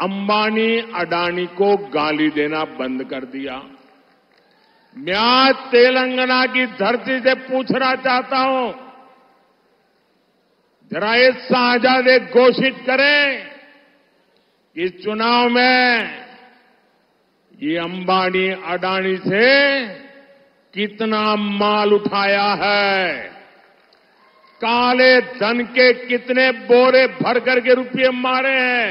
अंबानी अडानी को गाली देना बंद कर दिया। मैं आज तेलंगाना की धरती से पूछना चाहता हूं, जरा ये शाहजादे घोषित करें कि इस चुनाव में ये अंबानी अडानी से कितना माल उठाया है, काले धन के कितने बोरे भर करके रुपये मारे हैं,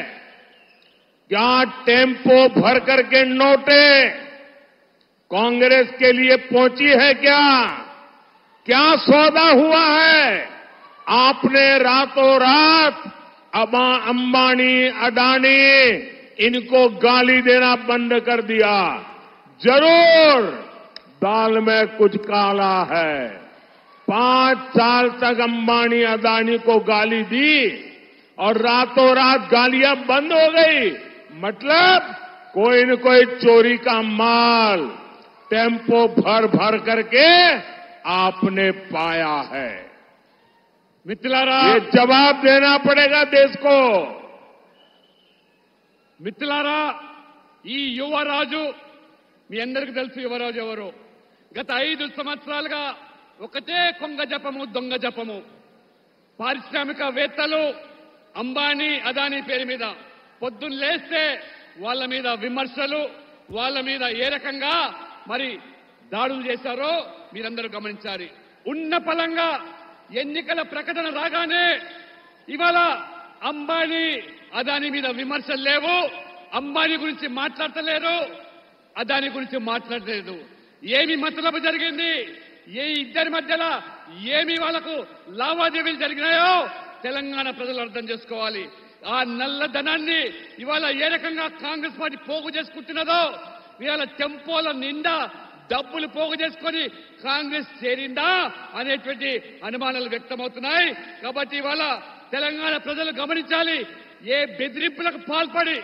क्या टेम्पो भर करके नोटे कांग्रेस के लिए पहुंची है, क्या सौदा हुआ है। आपने रातों रात अंबानी अडानी इनको गाली देना बंद कर दिया। जरूर दाल में कुछ काला है। 5 साल तक अंबानी अडानी को गाली दी और रातों रात गालियां बंद हो गई। मतलब कोई न कोई चोरी का माल टेम्पो भर भर करके आपने पाया है। मित्रुलारा, ये जवाब देना पड़ेगा देश को। మిత్రులారా, ఈ యువరాజు మీ అందరికీ తెలుసు యువరాజు ఎవరు. గత 5 సంవత్సరాలుగా ఒకటే కొంగ జపము దొంగ జపము. పారిశ్రామికవేత్తలు అంబానీ అదానీ పేరు మీద పొద్దున్న లేస్తే వాళ్ళ మీద విమర్శలు, వాళ్ళ మీద ఏ రకంగా మరి దాడులు చేశారో మీరందరూ గమనించాలి. ఉన్న పలంగా ఎన్నికల ప్రకటన రాగానే ఇవాళ అంబానీ అదానీ మీద విమర్శలు లేవు. అంబానీ గురించి మాట్లాడతలేరు, అదానీ గురించి మాట్లాడలేదు. ఏమి మతలబు జరిగింది, ఏ ఇద్దరి మధ్యలో ఏమి వాళ్లకు లావాదేవీలు జరిగినాయో తెలంగాణ ప్రజలు అర్థం చేసుకోవాలి. ఆ నల్లధనాన్ని ఇవాళ ఏ రకంగా కాంగ్రెస్ పార్టీ పోగు చేసుకుంటున్నదో, ఇవాళ టెంపోల నిండా డబ్బులు పోగు చేసుకొని కాంగ్రెస్ చేరిందా అనేటువంటి అనుమానాలు వ్యక్తమవుతున్నాయి. కాబట్టి ఇవాళ తెలంగాణ ప్రజలు గమనించాలి. ఏ బెదిరింపులకు పాల్పడి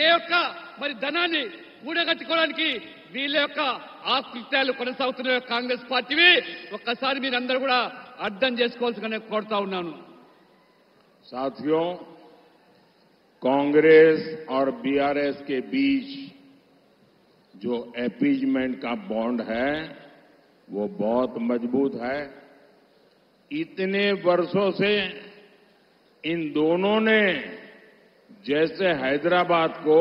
ఏ యొక్క మరి ధనాన్ని కూడగట్టుకోవడానికి వీళ్ళ యొక్క ఆకృత్యాలు కొనసాగుతున్నాయో కాంగ్రెస్ పార్టీవి ఒక్కసారి మీరందరూ కూడా అర్థం చేసుకోవాల్సిందిగా కోరుతా ఉన్నాను. साथियों, कांग्रेस और बीआरएस के बीच जो अपीजमेंट का बॉन्ड है वो बहुत मजबूत है। इतने वर्षों से इन दोनों ने जैसे हैदराबाद को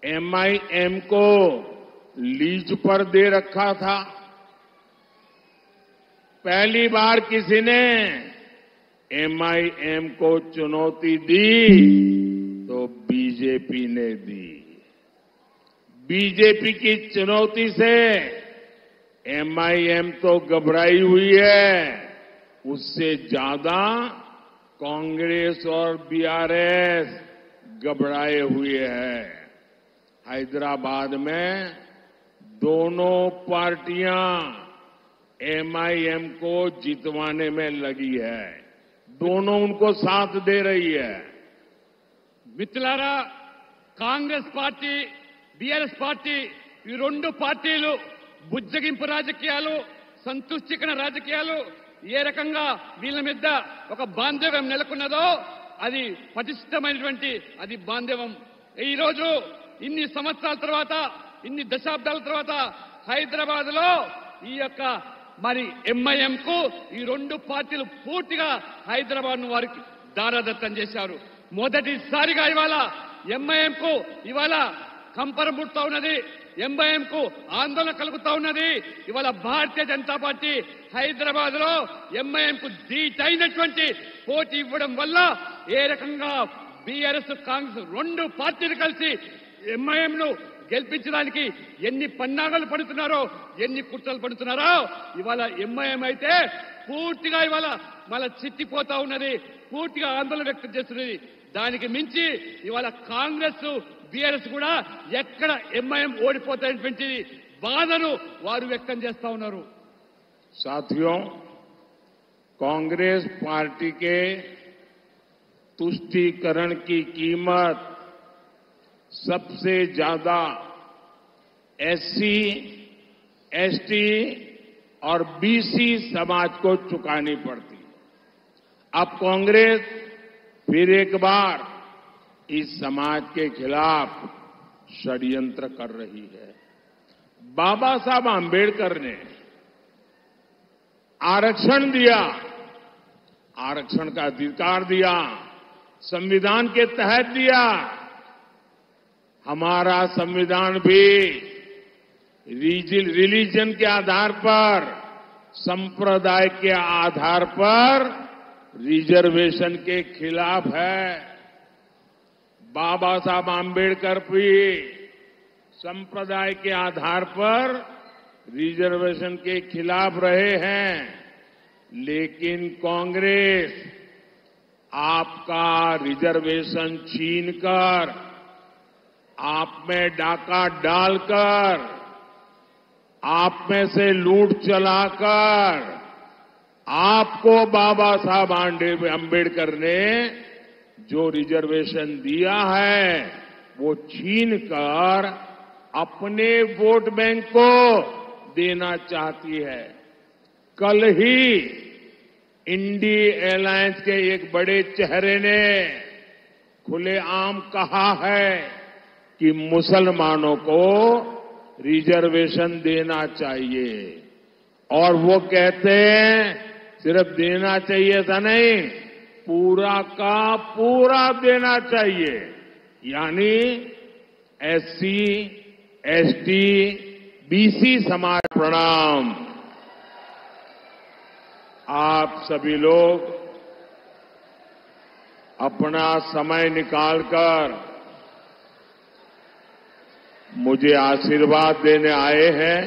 एमआईएम को लीज पर दे रखा था, पहली बार किसी ने एमआईएम को चुनौती दी तो बीजेपी ने दी। बीजेपी की चुनौती से एमआईएम तो घबराई हुई है, उससे ज्यादा कांग्रेस और बीआरएस घबराए हुए हैं। हैदराबाद में दोनों पार्टियां एमआईएम को जितवाने में लगी है, दोनों उनको साथ दे रही है। మిత్రులారా, కాంగ్రెస్ పార్టీ బీఆర్ఎస్ పార్టీ ఈ రెండు పార్టీలు బుజ్జగింపు రాజకీయాలు, సంతుష్టికరణ రాజకీయాలు ఏ రకంగా వీళ్ళ మీద ఒక బాంధవ్యం నెలకొన్నదో అది పటిష్టమైనటువంటి అది బాంధవ్యం. ఈ రోజు ఇన్ని సంవత్సరాల తర్వాత, ఇన్ని దశాబ్దాల తర్వాత హైదరాబాద్ లో ఈ యొక్క మరి ఎంఐఎం కు ఈ రెండు పార్టీలు పూర్తిగా హైదరాబాద్ ను వారికి దారాదత్తం చేశారు. మొదటిసారిగా ఇవాళ ఎంఐఎం కు ఇవాళ కంపరం పుడుతా ఉన్నది, ఎంఐఎం కు ఆందోళన కలుగుతా ఉన్నది. ఇవాళ భారతీయ జనతా పార్టీ హైదరాబాద్ లో ఎంఐఎం కు ధీటైనటువంటి పోటీ ఇవ్వడం వల్ల ఏ రకంగా బీఆర్ఎస్ కాంగ్రెస్ రెండు పార్టీలు కలిసి ఎంఐఎం ను గెలిపించడానికి ఎన్ని పన్నాగాలు పడుతున్నారో, ఎన్ని కుట్రలు పడుతున్నారో ఇవాళ ఎంఐఎం అయితే పూర్తిగా ఇవాళ మళ్ళా చిట్టిపోతా ఉన్నది, పూర్తిగా ఆందోళన వ్యక్తం చేస్తున్నది. దానికి మించి ఇవాళ కాంగ్రెస్ బీఆర్ఎస్ కూడా ఎక్కడ ఎంఐఎం ఓడిపోతాయనేటువంటి బాధను వారు వ్యక్తం చేస్తా ఉన్నారు. साथियों, कांग्रेस पार्टी के तुष्टीकरण की कीमत सबसे ज्यादा एससी, एसटी और बीसी समाज को चुकानी पड़ती। अब कांग्रेस फिर एक बार इस समाज के खिलाफ षड्यंत्र कर रही है। बाबा साहब आंबेडकर ने आरक्षण दिया, आरक्षण का अधिकार दिया, संविधान के तहत दिया। हमारा संविधान भी रिलीजन के आधार पर, संप्रदाय के आधार पर रिजर्वेशन के खिलाफ है। बाबा साहब आंबेडकर भी संप्रदाय के आधार पर रिजर्वेशन के खिलाफ रहे हैं, लेकिन कांग्रेस आपका रिजर्वेशन छीनकर, आप में डाका डालकर, आप में से लूट चलाकर, आपको बाबा साहब आंबेडकर ने जो रिजर्वेशन दिया है वो छीनकर अपने वोट बैंक को देना चाहती है। कल ही इंडी एलायंस के एक बड़े चेहरे ने खुलेआम कहा है कि मुसलमानों को रिजर्वेशन देना चाहिए, और वो कहते हैं सिर्फ देना चाहिए था नहीं, पूरा का पूरा देना चाहिए। यानी एससी, एसटी, बीसी समाज। प्रणाम। आप सभी लोग अपना समय निकालकर मुझे आशीर्वाद देने आए हैं।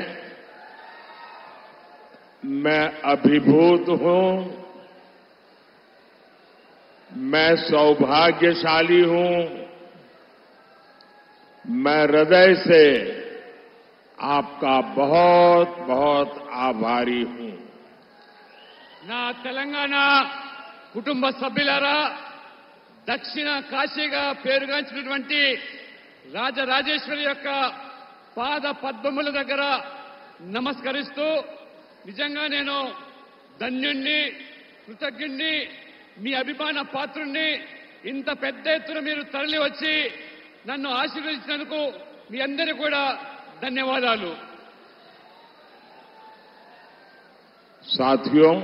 मैं अभिभूत हूं, मैं सौभाग्यशाली हूं, मैं हृदय से आपका बहुत बहुत आभारी हूं। నా తెలంగాణ కుటుంబ సభ్యులారా, దక్షిణ కాశీగా పేరుగాంచినటువంటి రాజరాజేశ్వరి యొక్క పాద పద్మముల దగ్గర నమస్కరిస్తూ, నిజంగా నేను ధన్యుణ్ణి, కృతజ్ఞుణ్ణి, మీ అభిమాన పాత్రుణ్ణి. ఇంత పెద్ద ఎత్తున మీరు తరలి వచ్చి నన్ను ఆశీర్వదించినందుకు మీ అందరికీ కూడా ధన్యవాదాలు. साथियों,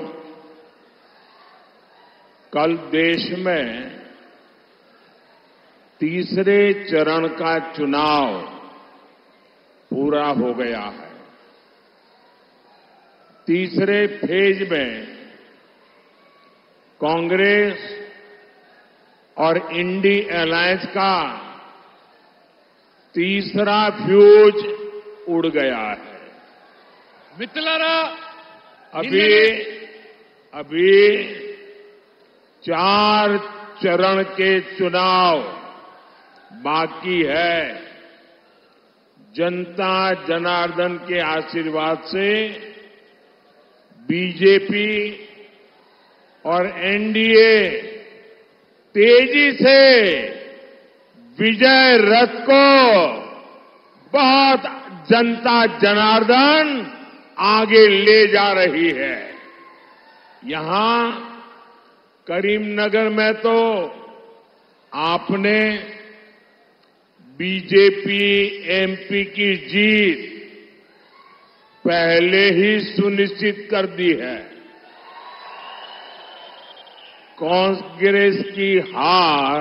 कल देश में तीसरे चरण का चुनाव पूरा हो गया है। तीसरे फेज में कांग्रेस और इंडी अलायंस का तीसरा फ्यूज उड़ गया है। మిత్రులారా, अभी 4 चरण के चुनाव बाकी है। जनता जनार्दन के आशीर्वाद से बीजेपी और एनडीए तेजी से विजय रथ को बहुत जनता जनार्दन आगे ले जा रही है। यहां करीमनगर में तो आपने बीजेपी एमपी की जीत पहले ही सुनिश्चित कर दी है। कांग्रेस की हार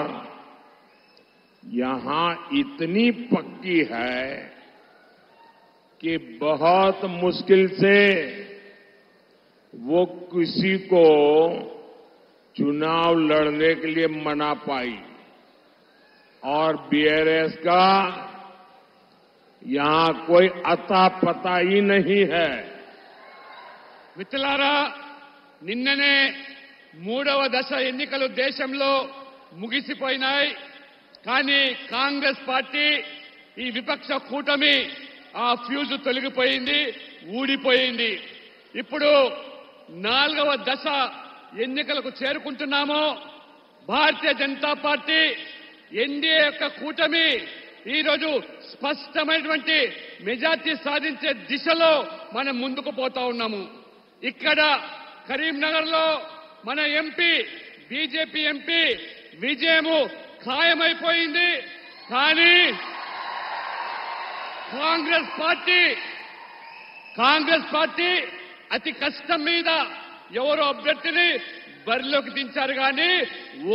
यहां इतनी पक्की है कि बहुत मुश्किल से वो किसी को चुनाव लड़ने के लिए मना पाई, और बीआरएस का यहां कोई अता पता ही नहीं है। మిత్రులారా, నిన్ననే 3వ దశ ఎన్నికలు దేశంలో ముగిసిపోయినాయి. కానీ కాంగ్రెస్ పార్టీ, ఈ విపక్ష కూటమి ఆ ఫ్యూజ్ తొలగిపోయింది, ఊడిపోయింది. ఇప్పుడు 4వ దశ ఎన్నికలకు చేరుకుంటున్నాము. భారతీయ జనతా పార్టీ, ఎన్డీఏ యొక్క కూటమి ఈరోజు స్పష్టమైనటువంటి మెజార్టీ సాధించే దిశలో మనం ముందుకు పోతా ఉన్నాము. ఇక్కడ కరీంనగర్ లో మన ఎంపీ, బీజేపీ ఎంపీ విజయము ఖాయమైపోయింది. కానీ కాంగ్రెస్ పార్టీ అతి కష్టం మీద ఎవరో అభ్యర్థిని బరిలోకి దించారు. కానీ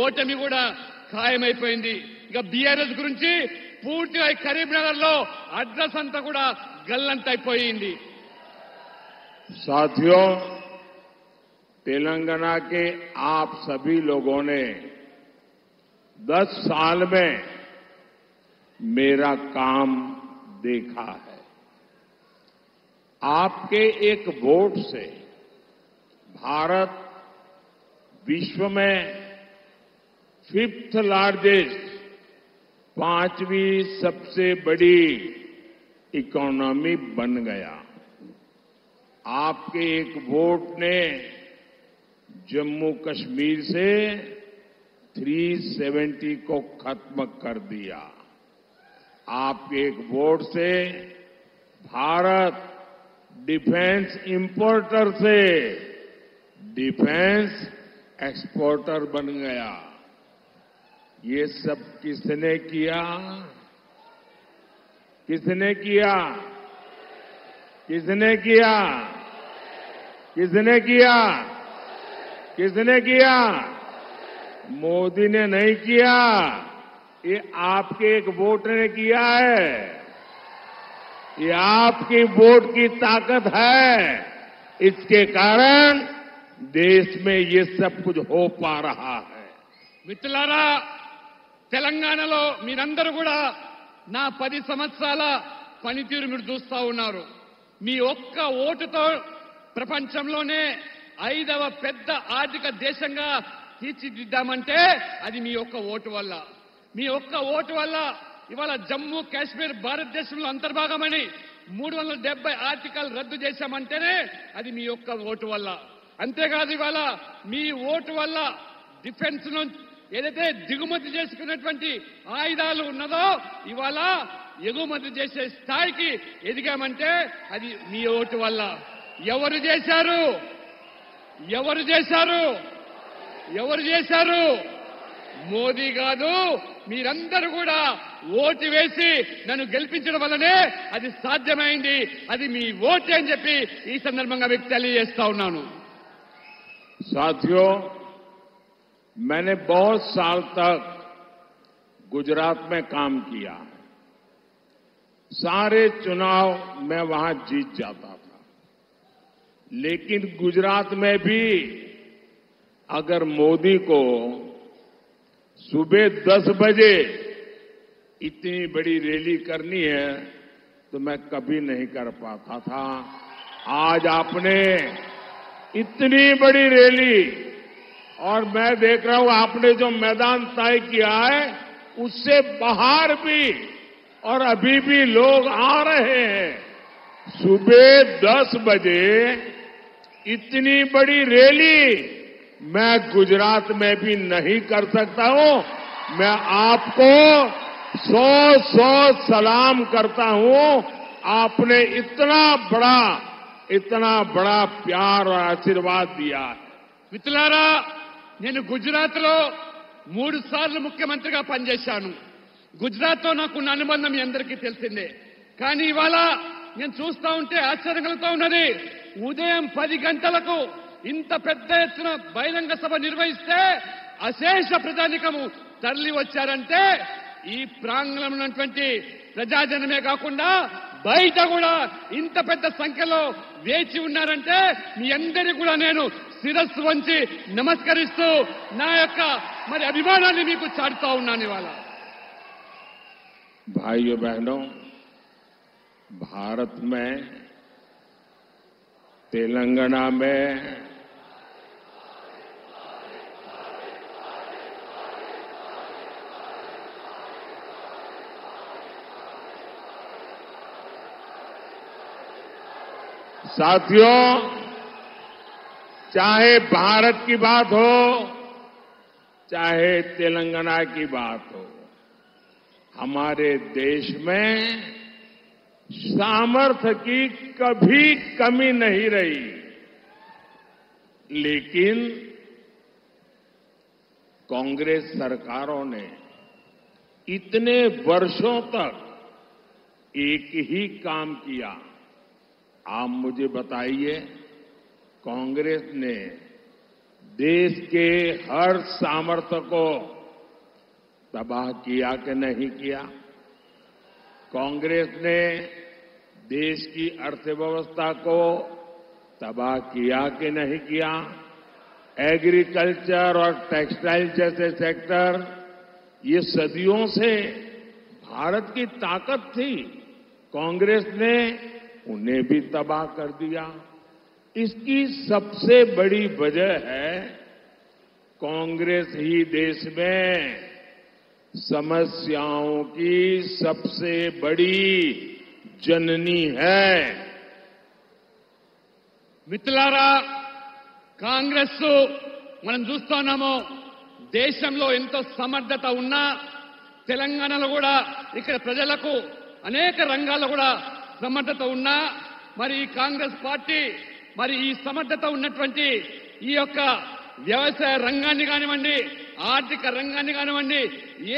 ఓటమి కూడా ఖాయమైపోయింది. ఇక బీఆర్ఎస్ గురించి పూర్తిగా కరీంనగర్ లో అడ్రస్ అంతా కూడా గల్లంతైపోయింది. साथियों, तेलंगाना के आप सभी लोगों ने 10 साल में मेरा काम देखा है. आपके एक वोट से भारत विश्व में 5th लार्जेस्ट 5वीं सबसे बड़ी इकोनॉमी बन गया. आपके एक वोट ने जम्मू कश्मीर से 370 को खत्म कर दिया. आपके एक वोट से भारत डिफेंस इंपोर्टर से डिफेंस एक्सपोर्टर बन गया. ये सब किसने किया? किसने किया? किसने किया? किसने किया? किसने किया? मोदी ने नहीं किया. ये आपके एक वोट ने किया है. ये आपकी वोट की ताकत है. इसके कारण देश में ये सब कुछ हो पा रहा है. మిత్రులారా, తెలంగాణలో మీరందరూ కూడా నా 10 సంవత్సరాల పనితీరు మీరు చూస్తా ఉన్నారు. మీ ఒక్క ఓటుతో ప్రపంచంలోనే 5వ పెద్ద ఆర్థిక దేశంగా తీర్చిదిద్దామంటే అది మీ ఒక్క ఓటు వల్ల. మీ ఒక్క ఓటు వల్ల ఇవాళ జమ్మూ కాశ్మీర్ భారతదేశంలో అంతర్భాగమని 370 ఆర్టికల్ రద్దు చేశామంటేనే అది మీ ఒక్క ఓటు వల్ల. అంతేకాదు ఇవాళ మీ ఓటు వల్ల డిఫెన్స్ నుంచి ఏదైతే దిగుమతి చేసుకున్నటువంటి ఆయుధాలు ఉన్నదో ఇవాళ ఎగుమతి చేసే స్థాయికి ఎదిగామంటే అది మీ ఓటు వల్ల. ఎవరు చేశారు? ఎవరు చేశారు? ఎవరు చేశారు? మోదీ కాదు, మీరందరూ కూడా ఓటు వేసి నన్ను గెలిపించడం వల్లనే అది సాధ్యమైంది. అది మీ ఓటే అని చెప్పి ఈ సందర్భంగా మీకు తెలియజేస్తా ఉన్నాను. साथियों, मैंने बहुत साल तक गुजरात में काम किया. सारे चुनाव मैं वहां जीत जाता था. लेकिन गुजरात में भी अगर मोदी को सुबह 10 बजे इतनी बड़ी रैली करनी है तो मैं कभी नहीं कर पाता था. आज आपने इतनी बड़ी रैली, और मैं देख रहा हूं आपने जो मैदान तय किया है उससे बाहर भी और अभी भी लोग आ रहे हैं. सुबह 10 बजे इतनी बड़ी रैली मैं गुजरात में भी नहीं कर सकता हूं. मैं आपको 100 सलाम करता हूं. आपने इतना बड़ा प्यार और आशीर्वाद दिया है. మిత్రులారా, నేను గుజరాత్ లో 3 సార్లు ముఖ్యమంత్రిగా పనిచేశాను. గుజరాత్ తో నాకున్న అనుబంధం మీ అందరికీ తెలిసిందే. కానీ ఇవాళ నేను చూస్తా ఉంటే ఆశ్చర్యం కలుగుతా ఉన్నది. ఉదయం 10 గంటలకు ఇంత పెద్ద ఎత్తున బహిరంగ సభ నిర్వహిస్తే అశేష ప్రజానికము తరలి వచ్చారంటే ఈ ప్రాంగణంలో ఉన్నటువంటి ప్రజాజనమే కాకుండా బయట కూడా ఇంత పెద్ద సంఖ్యలో వేచి ఉన్నారంటే మీ అందరికీ కూడా నేను శిరస్సు వంచి నమస్కరిస్తూ నా యొక్క అభిమానాన్ని మీకు చాటుతా ఉన్నాను. ఇవాళ भाइयों बहनों, भारत में तेलंगाना में साथियों, चाहे भारत की बात हो चाहे तेलंगाना की बात हो, हमारे देश में सामर्थ्य की कभी कमी नहीं रही. लेकिन कांग्रेस सरकारों ने इतने वर्षों तक एक ही काम किया। आप मुझे बताइए, कांग्रेस ने देश के हर सामर्थ्य को तबाह किया कि नहीं किया? कांग्रेस ने देश की अर्थव्यवस्था को तबाह किया कि नहीं किया? एग्रीकल्चर और टेक्सटाइल जैसे सेक्टर, ये सदियों से भारत की ताकत थी, कांग्रेस ने उन्हें भी तबाह कर दिया। इसकी सबसे बड़ी वजह है कांग्रेस ही देश में समस्याओं की सबसे बड़ी जननी है। మిత్రులారా, కాంగ్రెస్ మనం చూస్తున్నాము, దేశంలో ఎంతో సమర్థత ఉన్నా తెలంగాణలో కూడా ఇక్కడ ప్రజలకు అనేక రంగాల్లో కూడా సమర్థత ఉన్నా మరి ఈ కాంగ్రెస్ పార్టీ మరి ఈ సమర్థత ఉన్నటువంటి ఈ యొక్క వ్యవసాయ రంగాన్ని కానివ్వండి, ఆర్థిక రంగాన్ని కానివ్వండి,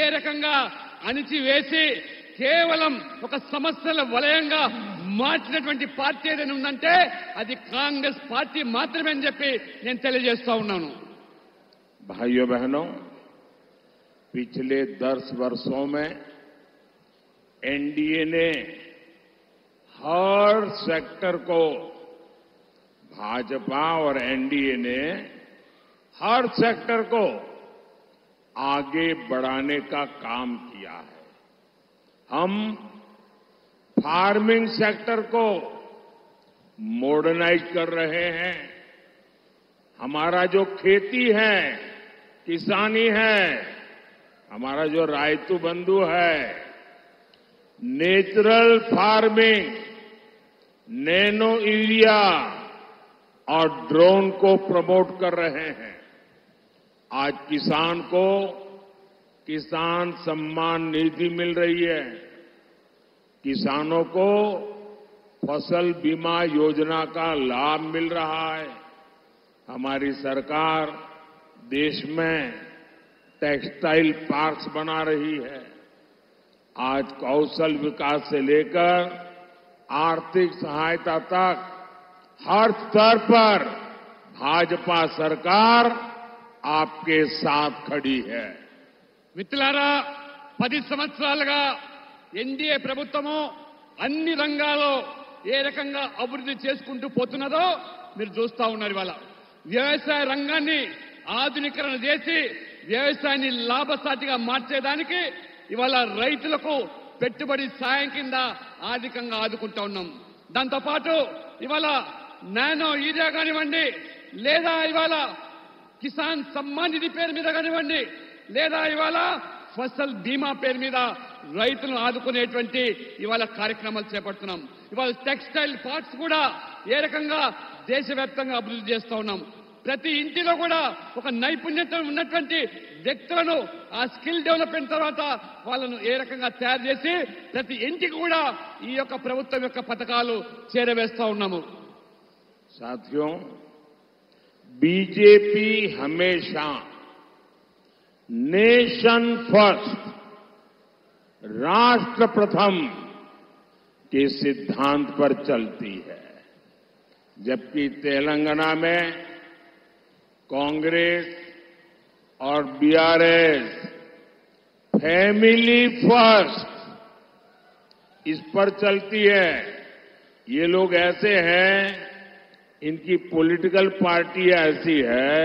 ఏ రకంగా అణిచివేసి కేవలం ఒక సమస్యల వలయంగా మార్చినటువంటి పార్టీ ఏదైనా ఉందంటే అది కాంగ్రెస్ పార్టీ మాత్రమే అని చెప్పి నేను తెలియజేస్తా ఉన్నాను। भाइयों बहनों, पिछले 10 वर्षों में एनडीए ने हर सेक्टर को, भाजपा और एनडीए ने हर सेक्टर को आगे बढ़ाने का काम किया है। हम फार्मिंग सेक्टर को मॉडर्नाइज कर रहे हैं। हमारा जो खेती है, किसानी है, हमारा जो रायतू बंधु है, नेचुरल फार्मिंग, नैनो यूरिया और ड्रोन को प्रमोट कर रहे हैं। आज किसान को किसान सम्मान निधि मिल रही है। किसानों को फसल बीमा योजना का लाभ मिल रहा है। हमारी सरकार देश में टेक्सटाइल पार्क्स बना रही है। आज कौशल विकास से लेकर आर्थिक सहायता तक हर स्तर पर भाजपा सरकार आपके साथ खड़ी है। మిత్రులారా, 10 సంవత్సరాలుగా ఎన్డీఏ ప్రభుత్వము అన్ని రంగాల్లో ఏ రకంగా అభివృద్ధి చేసుకుంటూ పోతున్నదో మీరు చూస్తా ఉన్నారు। ఇవాళ వ్యవసాయ రంగాన్ని ఆధునీకరణ చేసి వ్యవసాయాన్ని లాభసాటిగా మార్చేదానికి ఇవాళ రైతులకు పెట్టుబడి సాయం కింద ఆర్థికంగా ఆదుకుంటా ఉన్నాం। దాంతోపాటు ఇవాళ నానో యూరియా కానివ్వండి, లేదా ఇవాళ కిసాన్ సమ్మాన్ నిధి పేరు మీద కానివ్వండి, లేదా ఇవాళ ఫసల్ బీమా పేరు మీద రైతులను ఆదుకునేటువంటి ఇవాళ కార్యక్రమాలు చేపడుతున్నాం। ఇవాళ టెక్స్టైల్ పార్క్స్ కూడా ఏ రకంగా దేశవ్యాప్తంగా అభివృద్ధి చేస్తా ఉన్నాం। ప్రతి ఇంటిలో కూడా ఒక నైపుణ్యత ఉన్నటువంటి వ్యక్తులను ఆ స్కిల్ డెవలప్మెంట్ తర్వాత వాళ్ళను ఏ రకంగా తయారు చేసి ప్రతి ఇంటికి కూడా ఈ యొక్క ప్రభుత్వం యొక్క పథకాలు చేరవేస్తా ఉన్నాము। साथियों, बीजेपी हमेशा नेशन फर्स्ट, राष्ट्र प्रथम के सिद्धांत पर चलती है, जबकि तेलंगाना में कांग्रेस और बीआरएस फैमिली फर्स्ट इस पर चलती है। ये लोग ऐसे हैं, इनकी पॉलिटिकल पार्टी ऐसी है,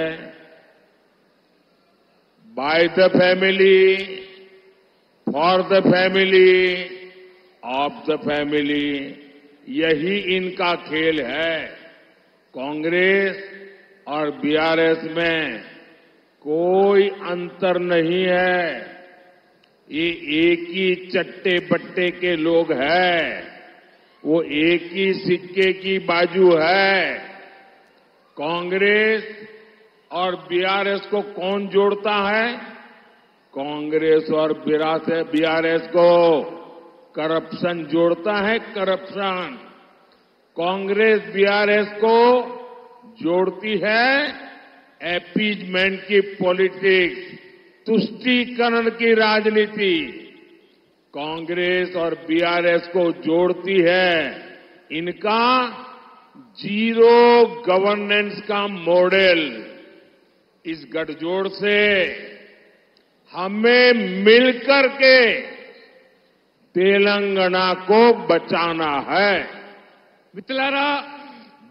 by the family, for the family, of the family, यही इनका खेल है। कांग्रेस और बीआरएस में कोई अंतर नहीं है। ये एक ही चट्टे बट्टे के लोग हैं, वो एक ही सिक्के की बाजू है। कांग्रेस और बीआरएस को कौन जोड़ता है? कांग्रेस और बीआरएस को करप्शन जोड़ता है, करप्शन। कांग्रेस बीआरएस को जोड़ती है अपीजमेंट की पॉलिटिक्स, तुष्टीकरण की राजनीति। कांग्रेस और बीआरएस को जोड़ती है, इनका जीरो गवर्नेंस का मॉडल। इस गठजोड़ से हमें मिलकर के तेलंगाना को बचाना है। మిత్రులారా,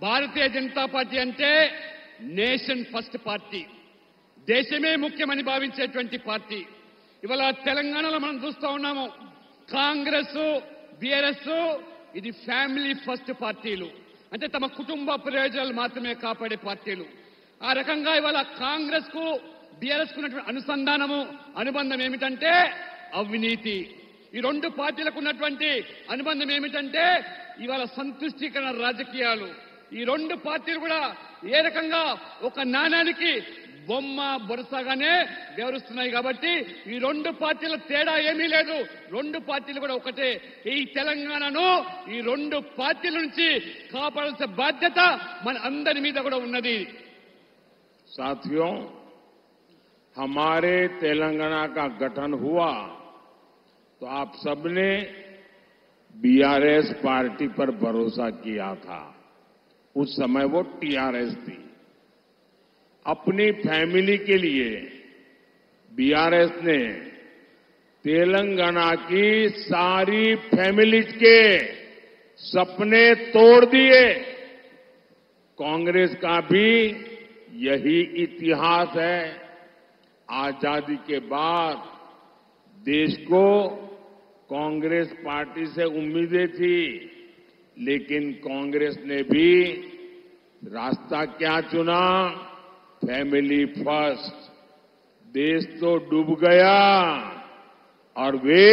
భారతీయ జనతా పార్టీ అంటే నేషన్ ఫస్ట్ పార్టీ, దేశమే ముఖ్యమని భావించేటువంటి పార్టీ. ఇవాళ తెలంగాణలో మనం చూస్తూ ఉన్నాము, కాంగ్రెస్ బీఆర్ఎస్ ఇది ఫ్యామిలీ ఫస్ట్ పార్టీలు, అంటే తమ కుటుంబ ప్రయోజనాలు మాత్రమే కాపాడే పార్టీలు. ఆ రకంగా ఇవాళ కాంగ్రెస్ కు బీఆర్ఎస్ కు ఉన్నటువంటి అనుబంధం ఏమిటంటే అవినీతి. ఈ రెండు పార్టీలకు ఉన్నటువంటి అనుబంధం ఏమిటంటే ఇవాళ సంతుష్టీకరణ రాజకీయాలు. ఈ రెండు పార్టీలు కూడా ఏ రకంగా ఒక నాణానికి బొమ్మ బొరసగానే వ్యవహరిస్తున్నాయి. కాబట్టి ఈ రెండు పార్టీల తేడా ఏమీ లేదు, రెండు పార్టీలు కూడా ఒకటే. ఈ తెలంగాణను ఈ రెండు పార్టీల నుంచి కాపాడాల్సిన బాధ్యత మన అందరి మీద కూడా ఉన్నది. साथियों, हमारे तेलंगाना का गठन हुआ तो आप सबने बीआरएस पार्टी पर भरोसा किया था। उस समय वो टीआरएस थी। अपनी फैमिली के लिए बीआरएस ने तेलंगाना की सारी फैमिलीज के सपने तोड़ दिए। कांग्रेस का भी यही इतिहास है। आजादी के बाद देश को कांग्रेस पार्टी से उम्मीदें थी, लेकिन कांग्रेस ने भी रास्ता क्या चुना? Family first. देश तो डूब गया और वे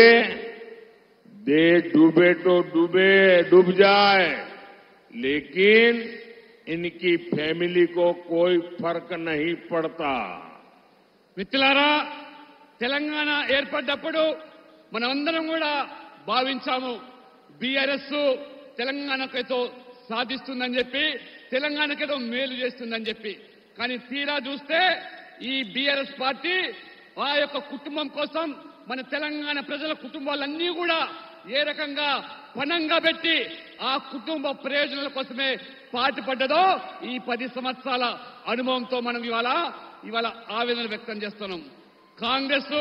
देश डूबे तो डूब जाए, लेकिन इनकी फैमिली को कोई फर्क नहीं पड़ता। మిత్రులారా, తెలంగాణ ఏర్పడ్డప్పుడు మనమందరం కూడా భావించాము బీఆర్ఎస్ తెలంగాణకేదో సాధిస్తుందని చెప్పి, తెలంగాణకేదో మేలు చేస్తుందని చెప్పి. కానీ తీరా చూస్తే ఈ బీఆర్ఎస్ పార్టీ ఆ యొక్క కుటుంబం కోసం, మన తెలంగాణ ప్రజల కుటుంబాలన్నీ కూడా ఏ రకంగా పణంగా పెట్టి ఆ కుటుంబ ప్రయోజనాల కోసమే పాటుపడ్డదో ఈ 10 సంవత్సరాల అనుభవంతో మనం ఇవాళ ఆవేదన వ్యక్తం చేస్తున్నాం. కాంగ్రెస్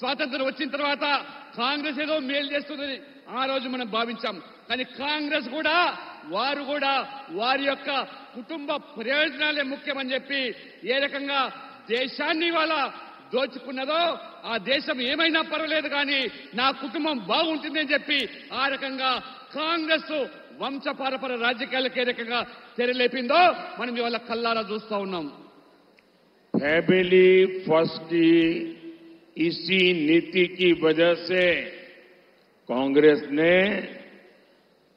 స్వాతంత్రం వచ్చిన తర్వాత కాంగ్రెస్ ఏదో మేలు చేస్తుందని ఆ రోజు మనం భావించాం. కానీ కాంగ్రెస్ కూడా వారి యొక్క కుటుంబ ప్రయోజనాలే ముఖ్యమని చెప్పి ఏ రకంగా దేశాన్ని ఇవాళ దోచుకున్నదో, ఆ దేశం ఏమైనా పర్వాలేదు కానీ నా కుటుంబం బాగుంటుంది అని చెప్పి ఆ రకంగా కాంగ్రెస్ వంశపారపర రాజకీయాలకు ఏ రకంగా తెరలేపిందో మనం ఇవాళ కల్లారా చూస్తా ఉన్నాం. फैमिली फर्स्ट की इसी नीति की वजह से कांग्रेस ने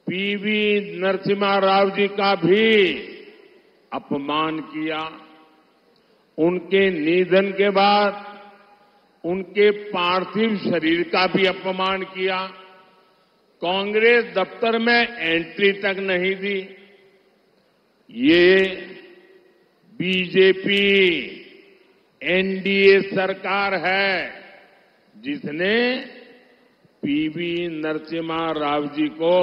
पीवी नरसिम्हा राव जी का भी अपमान किया। उनके निधन के बाद उनके पार्थिव शरीर का भी अपमान किया। कांग्रेस दफ्तर में एंट्री तक नहीं दी। ये बीजेपी एनडीए सरकार है जिसने पीवी नरसिम्हा राव जी को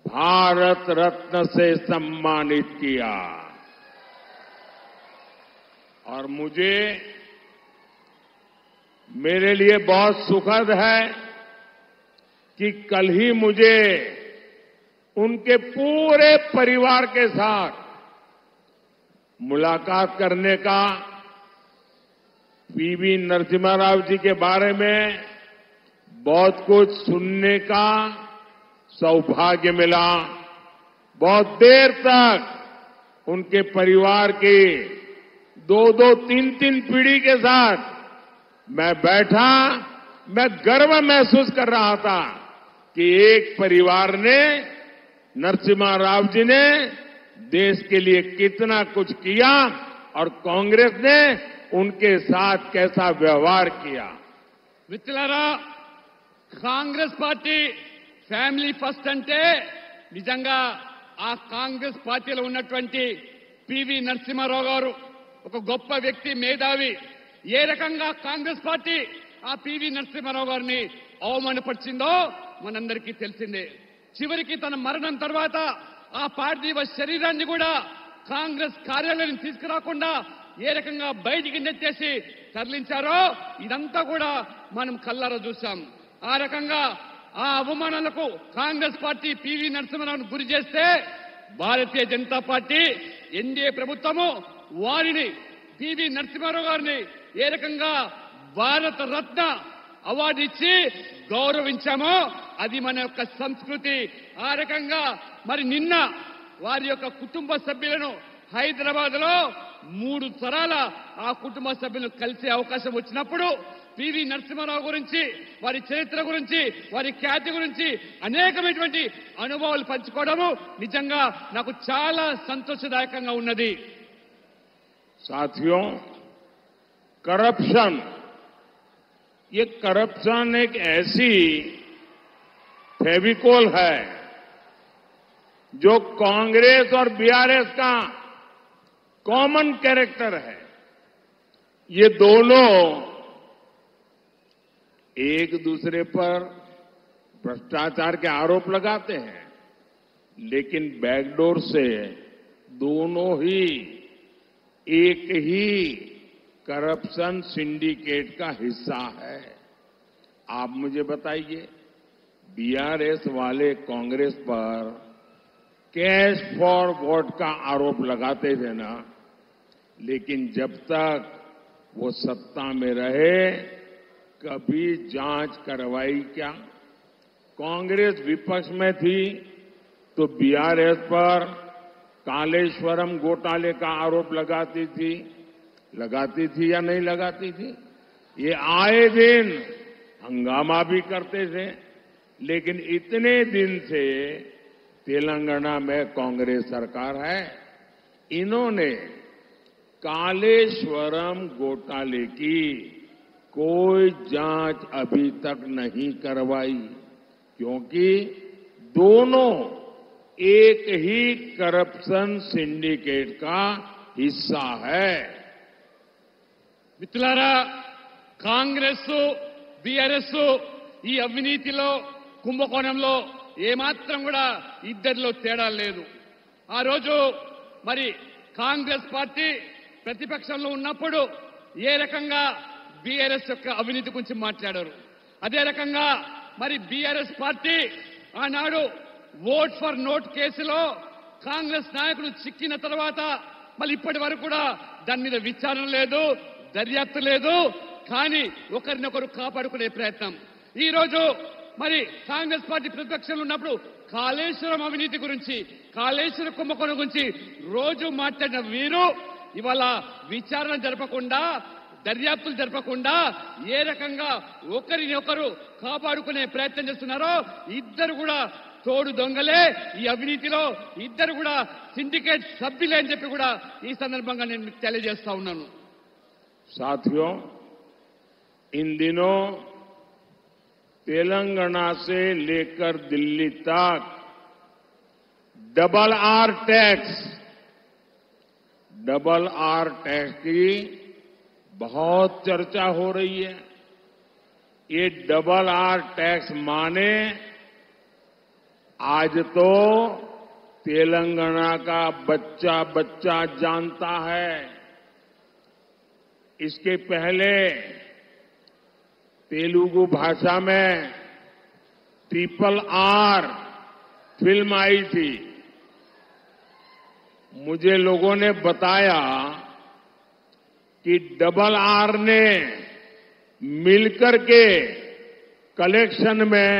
भारत रत्न से सम्मानित किया। और मेरे लिए बहुत सुखद है कि कल ही मुझे उनके पूरे परिवार के साथ मुलाकात करने का, पीवी नरसिम्हा राव जी के बारे में बहुत कुछ सुनने का सौभाग्य मिला। बहुत देर तक उनके परिवार की 2-2, 3-3 पीढ़ी के साथ मैं बैठा। मैं गर्व महसूस कर रहा था कि एक परिवार ने, नरसिम्हा राव जी ने देश के लिए कितना कुछ किया और कांग्रेस ने उनके साथ कैसा व्यवहार किया। మిత్రులారా, కాంగ్రెస్ పార్టీ ఫ్యామిలీ ఫస్ట్ అంటే నిజంగా ఆ కాంగ్రెస్ పార్టీలో ఉన్నటువంటి పివి నరసింహారావు గారు ఒక గొప్ప వ్యక్తి, మేధావి. ఏ రకంగా కాంగ్రెస్ పార్టీ ఆ పివి నరసింహారావు గారిని అవమానపరిచిందో మనందరికీ తెలిసిందే. చివరికి తన మరణం తర్వాత ఆ పార్థివ శరీరాన్ని కూడా కాంగ్రెస్ కార్యాలయం తీసుకురాకుండా ఏ రకంగా బయటికి నెట్టేసి తరలించారో ఇదంతా కూడా మనం కళ్ళారా చూశాం. ఆ రకంగా ఆ అవమానాలకు కాంగ్రెస్ పార్టీ పివి నరసింహారావును గురి చేస్తే భారతీయ జనతా పార్టీ ఎన్డీఏ ప్రభుత్వము వారిని పివి నరసింహారావు గారిని ఏ రకంగా భారత రత్న అవార్డు ఇచ్చి గౌరవించామో అది మన యొక్క సంస్కృతి. ఆ రకంగా మరి నిన్న వారి యొక్క కుటుంబ సభ్యులను హైదరాబాద్ లో 3 తరాల ఆ కుటుంబ సభ్యులను కలిసే అవకాశం వచ్చినప్పుడు పివి నరసింహారావు గురించి, వారి చరిత్ర గురించి, వారి ఖ్యాతి గురించి అనేకమైనటువంటి అనుభవాలు పంచుకోవడము నిజంగా నాకు చాలా సంతోషదాయకంగా ఉన్నది. साथियों, ये करप्शन एक ऐसी फेविकोल है जो कांग्रेस और बीआरएस का कॉमन कैरेक्टर है. ये दोनों एक दूसरे पर भ्रष्टाचार के आरोप लगाते हैं, लेकिन बैकडोर से दोनों ही एक ही करप्शन सिंडिकेट का हिस्सा है. आप मुझे बताइए, बीआरएस वाले कांग्रेस पर कैश फॉर वोट का आरोप लगाते थे ना, लेकिन जब तक वो सत्ता में रहे कभी जांच करवाई क्या? कांग्रेस विपक्ष में थी तो बीआरएस पर कालेश्वरम घोटाले का आरोप लगाती थी या नहीं लगाती थी? ये आए दिन हंगामा भी करते थे, लेकिन इतने दिन से तेलंगाना में कांग्रेस सरकार है, इन्होंने कालेश्वरम घोटाले की कोई जांच अभी तक नहीं करवाई, क्योंकि दोनों एक ही करप्शन सिंडिकेट का हिस्सा है. మిత్రులారా, కాంగ్రెస్ బీఆర్ఎస్ ఈ అవినీతిలో కుంభకోణంలో ఏమాత్రం కూడా ఇద్దరిలో తేడా లేదు. ఆ రోజు మరి కాంగ్రెస్ పార్టీ ప్రతిపక్షంలో ఉన్నప్పుడు ఏ రకంగా బీఆర్ఎస్ యొక్క అవినీతి గురించి మాట్లాడారు, అదే రకంగా మరి బీఆర్ఎస్ పార్టీ ఆనాడు ఓట్ ఫర్ నోట్ కేసులో కాంగ్రెస్ నాయకులు చిక్కిన తర్వాత మళ్ళీ ఇప్పటి వరకు కూడా దాని మీద విచారణ లేదు, దర్యాప్తు లేదు. కానీ ఒకరినొకరు కాపాడుకునే ప్రయత్నం. ఈ రోజు మరి కాంగ్రెస్ పార్టీ ప్రతిపక్షంలో ఉన్నప్పుడు కాళేశ్వరం అవినీతి గురించి, కాళేశ్వర కుంభకోణం గురించి రోజు మాట్లాడిన వీరు ఇవాళ విచారణ జరపకుండా, దర్యాప్తులు జరపకుండా ఏ రకంగా ఒకరిని ఒకరు కాపాడుకునే ప్రయత్నం చేస్తున్నారో ఇద్దరు కూడా తోడు దొంగలే. ఈ అవినీతిలో ఇద్దరు కూడా సిండికేట్ సభ్యులే అని చెప్పి కూడా ఈ సందర్భంగా నేను మీకు తెలియజేస్తా ఉన్నాను. साथियों, इन दिनों तेलंगाना से लेकर दिल्ली तक डबल आर टैक्स की बहुत चर्चा हो रही है. ये डबल आर टैक्स माने आज तो तेलंगाना का बच्चा बच्चा जानता है. इसके पहले तेलुगु भाषा में RRR फिल्म आई थी. मुझे लोगों ने बताया कि डबल आर ने मिलकर के कलेक्शन में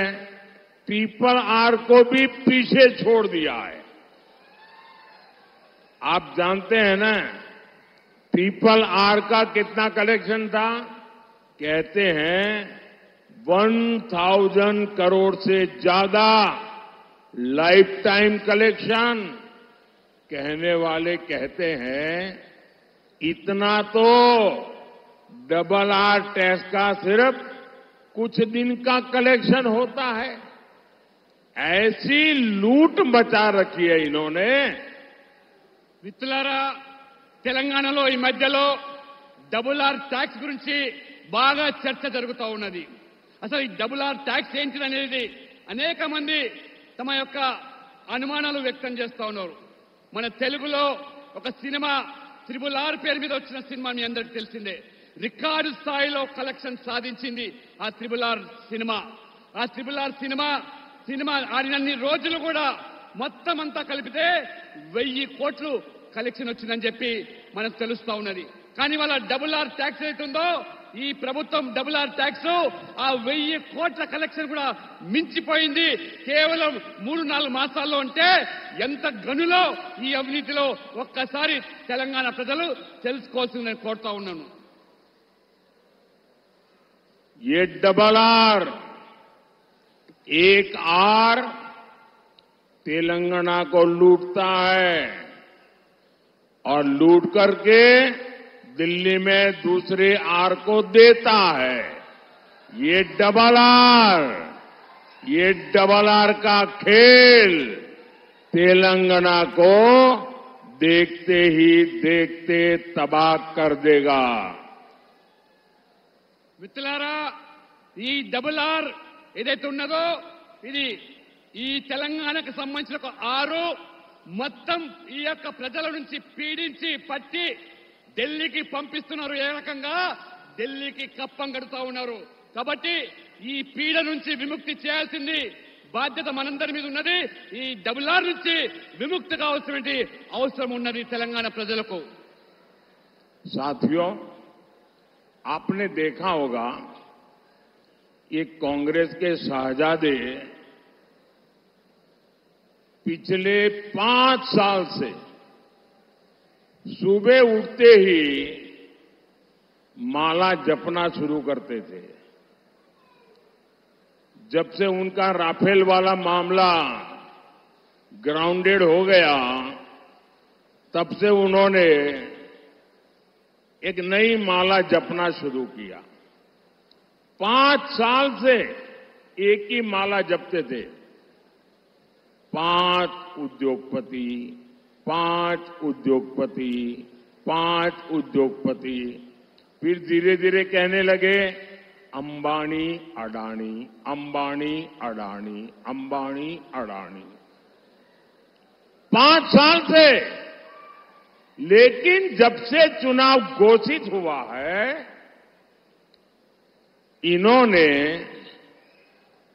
RRR को भी पीछे छोड़ दिया है. आप जानते हैं ना RRR का कितना कलेक्शन था? कहते हैं 1000 करोड़ से ज्यादा लाइफ टाइम कलेक्शन. कहने वाले कहते हैं इतना तो डबल आर टैक्स का सिर्फ कुछ दिन का कलेक्शन होता है. ऐसी लूट मचा रखी है इन्होंने. మిత్రులారా, తెలంగాణలో ఈ మధ్యలో డబుల్ ఆర్ ట్యాక్స్ గురించి బాగా చర్చ జరుగుతూ ఉన్నది. అసలు ఈ డబుల్ ఆర్ ట్యాక్స్ ఏంటిదనేది అనేక మంది తమ యొక్క అనుమానాలు వ్యక్తం చేస్తా ఉన్నారు. మన తెలుగులో ఒక సినిమా త్రిబుల్ ఆర్ పేరు మీద వచ్చిన సినిమా మీ అందరికీ తెలిసిందే. రికార్డు స్థాయిలో కలెక్షన్ సాధించింది ఆ త్రిబుల్ ఆర్ సినిమా. ఆ త్రిబుల్ ఆర్ సినిమా ఆడినన్ని రోజులు కూడా మొత్తం అంతా కలిపితే 1000 కోట్లు కలెక్షన్ వచ్చిందని చెప్పి మనకు తెలుస్తా ఉన్నది. కానీ వాళ్ళ డబుల్ ఆర్ ట్యాక్స్ అవుతుందో ఈ ప్రభుత్వం డబుల్ ఆర్ ట్యాక్స్ ఆ 1000 కోట్ల కలెక్షన్ కూడా మించిపోయింది కేవలం 3-4 మాసాల్లో. అంటే ఎంత గనులో ఈ అవినీతిలో ఒక్కసారి తెలంగాణ ప్రజలు తెలుసుకోవాల్సింది నేను కోరుతా ఉన్నాను. ये डबल आर एक आर तेलंगाना को लूटता है और लूट करके दिल्ली में दूसरे आर को देता है. ये डबल आर का खेल तेलंगाना को देखते ही देखते तबाह कर देगा. మిత్రులారా, ఈ డబుల్ ఆర్ ఏదైతే ఉన్నదో ఇది ఈ తెలంగాణకు సంబంధించిన ఒక ఆరు మొత్తం ఈ యొక్క ప్రజల నుంచి పీడించి పట్టి ఢిల్లీకి పంపిస్తున్నారు. ఏ రకంగా ఢిల్లీకి కప్పం కడుతా ఉన్నారు. కాబట్టి ఈ పీడ నుంచి విముక్తి చేయాల్సింది బాధ్యత మనందరి మీద ఉన్నది. ఈ డబుల్ ఆర్ నుంచి విముక్తి కావాల్సిన అవసరం ఉన్నది తెలంగాణ ప్రజలకు. साथियों, आपने देखा होगा ये कांग्रेस के शहजादे पिछले 5 साल से सुबह उठते ही माला जपना शुरू करते थे. जब से उनका राफेल वाला मामला ग्राउंडेड हो गया तब से उन्होंने एक नई माला जपना शुरू किया. 5 साल से एक ही माला जपते थे. 5 उद्योगपति, 5 उद्योगपति, 5 उद्योगपति. फिर धीरे धीरे कहने लगे अंबानी अडानी, अंबानी अडानी, अंबानी अडानी. 5 साल से. लेकिन जब से चुनाव घोषित हुआ है इन्होंने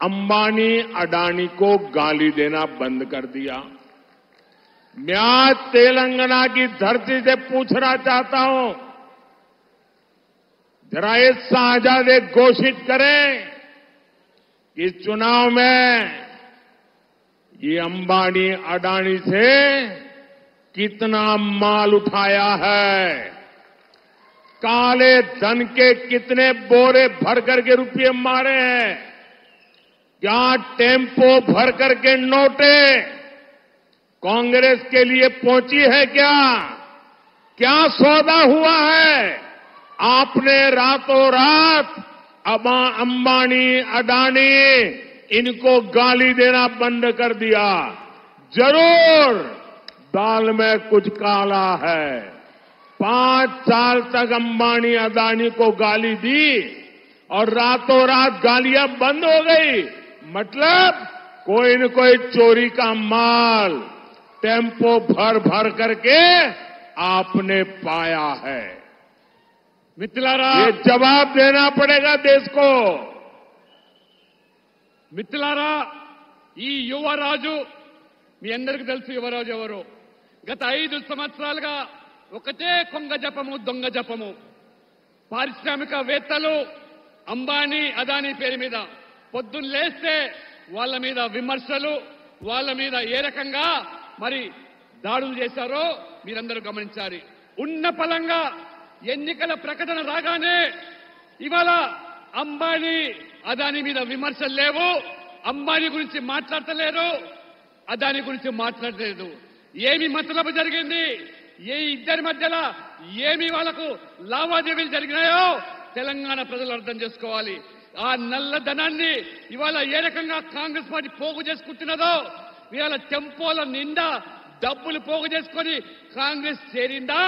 अंबानी अडानी को गाली देना बंद कर दिया. मैं आज तेलंगाना की धरती से पूछना चाहता हूं, जरा ये शहजादे घोषित करें कि इस चुनाव में ये अंबानी अडानी से कितना माल उठाया है, काले धन के कितने बोरे भर करके रुपये मारे हैं, क्या टेम्पो भर करके नोटे कांग्रेस के लिए पहुंची है, क्या सौदा हुआ है. आपने रातों रात अंबानी अडानी इनको गाली देना बंद कर दिया. जरूर दाल में कुछ काला है. 5 साल तक अंबानी अदानी को गाली दी और रातों रात गालियां बंद हो गई. मतलब कोई न कोई चोरी का माल टेम्पो भर भर करके आपने पाया है. మిత్రులారా, ये जवाब देना पड़ेगा देश को. మిత్రులారా, ఈ యువరాజు మీ అందరికీ తెలుసు యువరాజు ఎవరు. గత 5 సంవత్సరాలుగా ఒకటే కొంగ జపము, దొంగ జపము. పారిశ్రామికవేత్తలు అంబానీ అదానీ పేరు మీద పొద్దున్న లేస్తే వాళ్ళ మీద విమర్శలు, వాళ్ళ మీద ఏ రకంగా మరి దాడులు చేశారో మీరందరూ గమనించాలి. ఉన్న పలంగా ఎన్నికల ప్రకటన రాగానే ఇవాళ అంబానీ అదానీ మీద విమర్శలు లేవు. అంబానీ గురించి మాట్లాడతలేరు, అదానీ గురించి మాట్లాడలేదు. ఏమి మతలబు జరిగింది, ఏ ఇద్దరి మధ్యలో ఏమి వాళ్లకు లావాదేవీలు జరిగినాయో తెలంగాణ ప్రజలు అర్థం చేసుకోవాలి. ఆ నల్లధనాన్ని ఇవాళ ఏ రకంగా కాంగ్రెస్ పార్టీ పోగు చేసుకుంటున్నదో, ఇవాళ టెంపోల నిండా డబ్బులు పోగు చేసుకొని కాంగ్రెస్ చేరిందా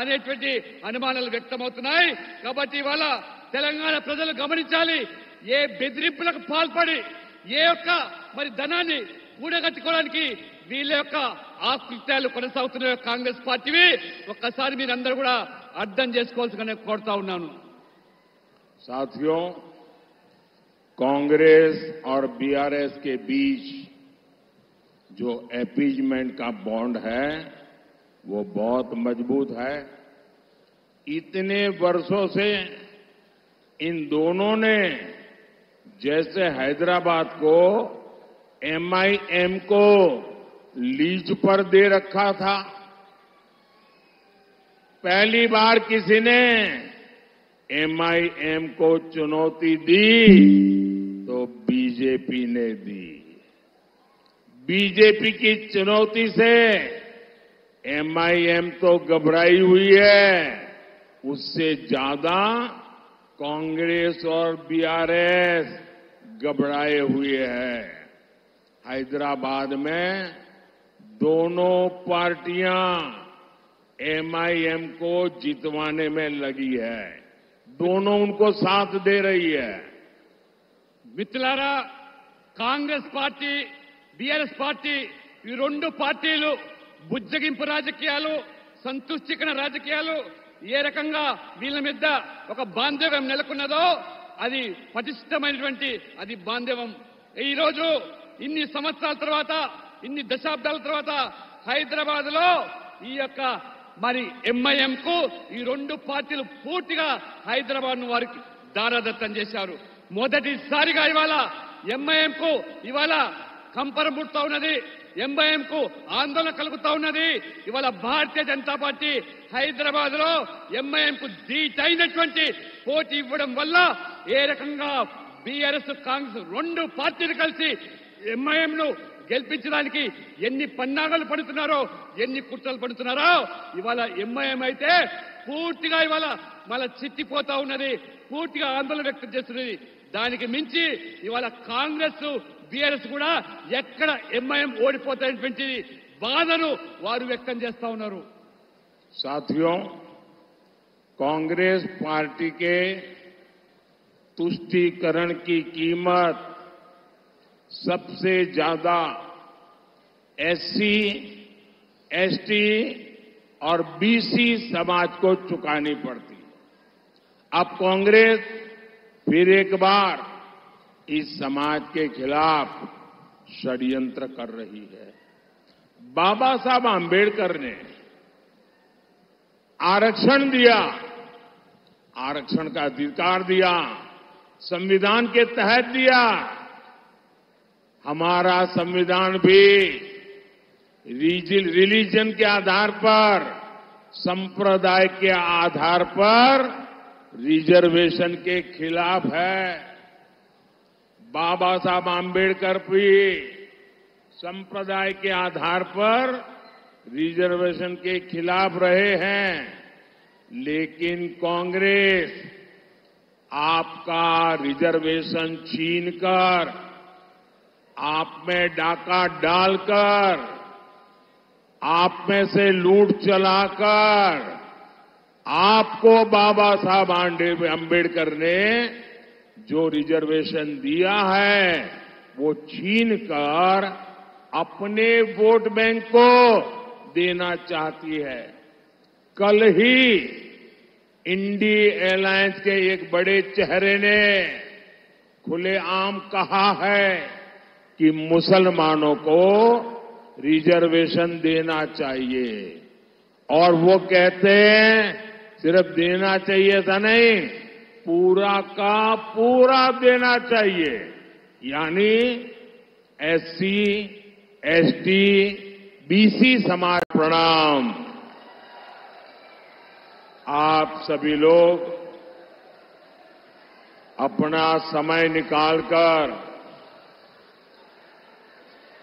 అనేటువంటి అనుమానాలు వ్యక్తమవుతున్నాయి. కాబట్టి ఇవాళ తెలంగాణ ప్రజలు గమనించాలి, ఏ బెదిరింపులకు పాల్పడి ఏ యొక్క మరి ధనాన్ని కూడగట్టుకోవడానికి వీళ్ళ యొక్క ఆకృత్యాలు కొనసాగుతున్న కాంగ్రెస్ పార్టీవి ఒక్కసారి మీరందరూ కూడా అర్థం చేసుకోవాల్సిందిగా కోరుతా ఉన్నాను. साथियों, कांग्रेस और बीआरएस के बीच जो अपीजमेंट का बॉन्ड है वो बहुत मजबूत है. इतने वर्षों से इन दोनों ने जैसे हैदराबाद को एमआईएम को लीज पर दे रखा था, पहली बार किसी ने एमआईएम को चुनौती दी तो बीजेपी ने दी. बीजेपी की चुनौती से एमआईएम तो घबराई हुई है, उससे ज्यादा कांग्रेस और बीआरएस घबराए हुए हैं. हैदराबाद में दोनों पार्टियां एमआईएम को जितवाने में लगी है. दोनों उनको साथ दे रही है. మిత్రులారా, కాంగ్రెస్ పార్టీ బీఆర్ఎస్ పార్టీ ఈ రెండు పార్టీలు బుజ్జగింపు రాజకీయాలు, సంతుష్టికరణ రాజకీయాలు ఏ రకంగా వీళ్ళ మీద ఒక బాంధవ్యం నెలకొన్నదో అది పటిష్టమైనటువంటి అది బాంధవ్యం. ఈ రోజు ఇన్ని సంవత్సరాల తర్వాత, ఇన్ని దశాబ్దాల తర్వాత హైదరాబాద్ లో ఈ యొక్క మరి ఎంఐఎం కు ఈ రెండు పార్టీలు పూర్తిగా హైదరాబాద్ ను వారికి దారాదత్తం చేశారు. మొదటిసారిగా ఇవాళ ఎంఐఎం కు ఇవాళ కంపరం పుడుతా ఉన్నది, ఎంఐఎం కు ఆందోళన కలుగుతా ఉన్నది. ఇవాళ భారతీయ జనతా పార్టీ హైదరాబాద్ లో ఎంఐఎం కు ధీటైనటువంటి పోటీ ఇవ్వడం వల్ల ఏ రకంగా బీఆర్ఎస్ కాంగ్రెస్ రెండు పార్టీలు కలిసి ఎంఐఎం ను గెలిపించడానికి ఎన్ని పన్నాగాలు పడుతున్నారో, ఎన్ని కుట్రలు పడుతున్నారో ఇవాళ ఎంఐఎం అయితే పూర్తిగా ఇవాళ మళ్ళా చిట్టిపోతా ఉన్నది, పూర్తిగా ఆందోళన వ్యక్తం చేస్తున్నది. దానికి మించి ఇవాళ కాంగ్రెస్ బీఆర్ఎస్ కూడా ఎక్కడ ఎంఐఎం ఓడిపోతాయనేటువంటి బాధను వారు వ్యక్తం చేస్తా ఉన్నారు. साथियों, कांग्रेस पार्टी के तुष्टीकरण की कीमत सबसे ज्यादा एससी, एसटी और बीसी समाज को चुकानी पड़ती. अब कांग्रेस फिर एक बार इस समाज के खिलाफ षड्यंत्र कर रही है. बाबा साहब आंबेडकर ने आरक्षण दिया, आरक्षण का अधिकार दिया, संविधान के तहत दिया. हमारा संविधान भी रिलीजन के आधार पर, संप्रदाय के आधार पर रिजर्वेशन के खिलाफ है. बाबा साहब आंबेडकर भी संप्रदाय के आधार पर रिजर्वेशन के खिलाफ रहे हैं. लेकिन कांग्रेस आपका रिजर्वेशन छीनकर, आप में डाका डालकर, आप में से लूट चलाकर आपको बाबा साहब आंबेडकर ने जो रिजर्वेशन दिया है वो छीनकर अपने वोट बैंक को देना चाहती है. कल ही इंडी एलायंस के एक बड़े चेहरे ने खुलेआम कहा है कि मुसलमानों को रिजर्वेशन देना चाहिए. और वो कहते हैं सिर्फ देना चाहिए ऐसा नहीं, पूरा का पूरा देना चाहिए. यानी एससी, एसटी, बीसी समाज. प्रणाम. आप सभी लोग अपना समय निकालकर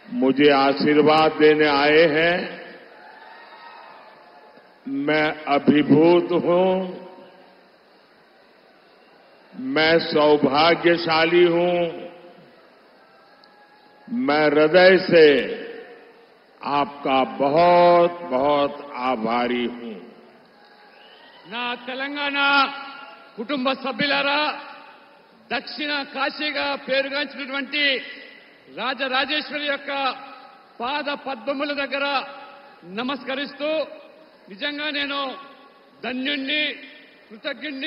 मुझे आशीर्वाद देने आए हैं. मैं अभिभूत हूं, मैं सौभाग्यशाली हूं. मैं हृदय से आपका बहुत बहुत आभारी हूं. నా తెలంగాణ కుటుంబ సభ్యులారా, దక్షిణ కాశీగా పేరుగాంచినటువంటి రాజరాజేశ్వరి యొక్క పాద పద్మముల దగ్గర నమస్కరిస్తూ నిజంగా నేను ధన్యుణ్ణి, కృతజ్ఞుణ్ణి.